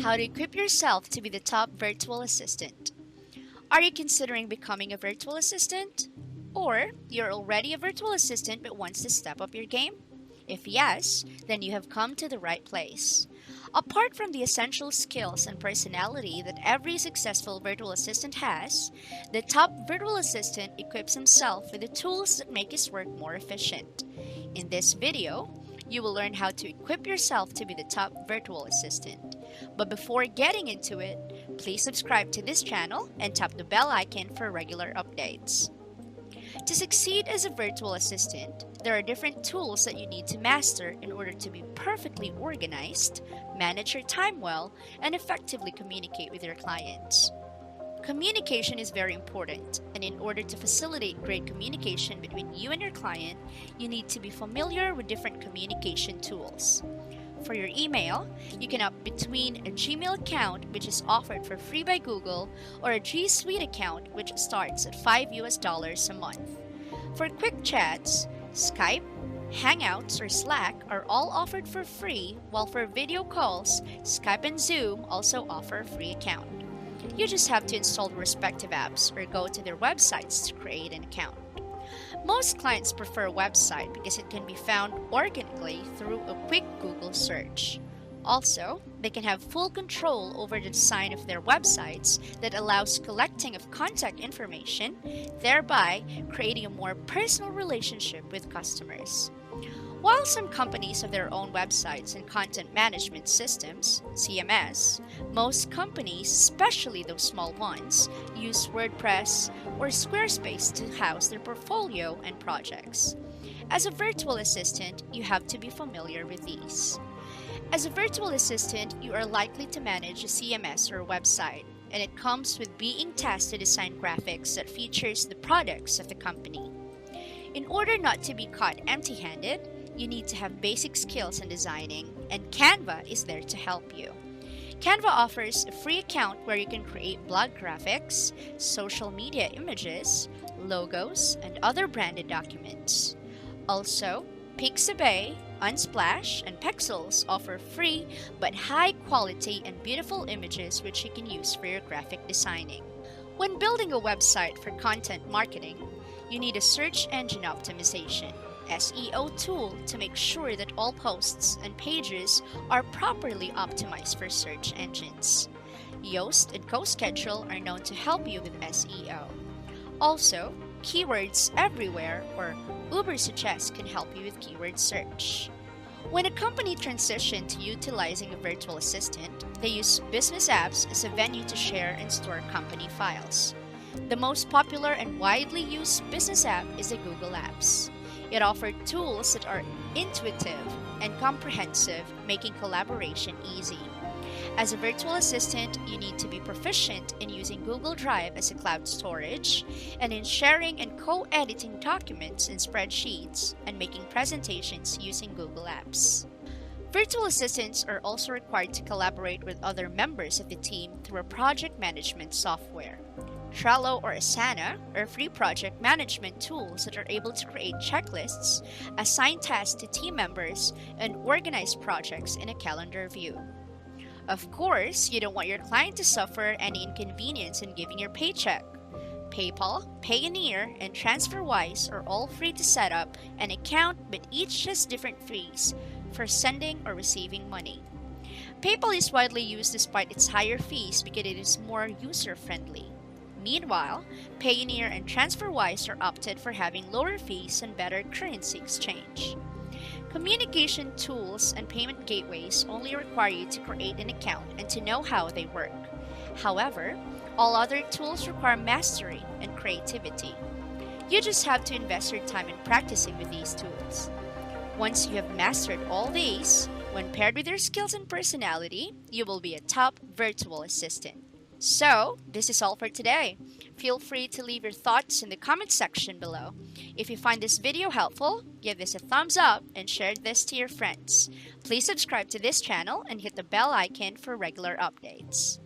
How to equip yourself to be the top virtual assistant. Are you considering becoming a virtual assistant? Or you're already a virtual assistant but wants to step up your game? If yes, then you have come to the right place. Apart from the essential skills and personality that every successful virtual assistant has, the top virtual assistant equips himself with the tools that make his work more efficient. In this video, you will learn how to equip yourself to be the top virtual assistant. But before getting into it, please subscribe to this channel and tap the bell icon for regular updates. To succeed as a virtual assistant, there are different tools that you need to master in order to be perfectly organized, manage your time well, and effectively communicate with your clients. Communication is very important, and in order to facilitate great communication between you and your client, you need to be familiar with different communication tools. For your email, you can opt between a Gmail account, which is offered for free by Google, or a G Suite account, which starts at $5 a month. For quick chats, Skype, Hangouts, or Slack are all offered for free, while for video calls, Skype and Zoom also offer a free account. You just have to install the respective apps or go to their websites to create an account. Most clients prefer a website because it can be found organically through a quick Google search. Also, they can have full control over the design of their websites that allows collecting of contact information, thereby creating a more personal relationship with customers. While some companies have their own websites and content management systems, CMS, most companies, especially those small ones, use WordPress or Squarespace to house their portfolio and projects. As a virtual assistant, you have to be familiar with these. As a virtual assistant, you are likely to manage a CMS or website, and it comes with being tasked to design graphics that features the products of the company. In order not to be caught empty-handed, you need to have basic skills in designing, and Canva is there to help you. Canva offers a free account where you can create blog graphics, social media images, logos, and other branded documents. Also, Pixabay, Unsplash, and Pexels offer free but high quality and beautiful images which you can use for your graphic designing. When building a website for content marketing, you need a search engine optimization (SEO) tool to make sure that all posts and pages are properly optimized for search engines. Yoast and CoSchedule are known to help you with SEO. Also, Keywords Everywhere or Ubersuggest can help you with keyword search. When a company transitioned to utilizing a virtual assistant, they use business apps as a venue to share and store company files. The most popular and widely used business app is the Google Apps. It offers tools that are intuitive and comprehensive, making collaboration easy. As a virtual assistant, you need to be proficient in using Google Drive as a cloud storage and in sharing and co-editing documents in spreadsheets and making presentations using Google Apps. Virtual assistants are also required to collaborate with other members of the team through a project management software. Trello or Asana are free project management tools that are able to create checklists, assign tasks to team members, and organize projects in a calendar view. Of course, you don't want your client to suffer any inconvenience in giving your paycheck. PayPal, Payoneer, and TransferWise are all free to set up an account, but each has different fees for sending or receiving money. PayPal is widely used despite its higher fees because it is more user-friendly. Meanwhile, Payoneer and TransferWise are opted for having lower fees and better currency exchange. Communication tools and payment gateways only require you to create an account and to know how they work. However, all other tools require mastery and creativity. You just have to invest your time in practicing with these tools. Once you have mastered all these, when paired with your skills and personality, you will be a top virtual assistant. So, this is all for today. Feel free to leave your thoughts in the comment section below. If you find this video helpful, give this a thumbs up and share this to your friends. Please subscribe to this channel and hit the bell icon for regular updates.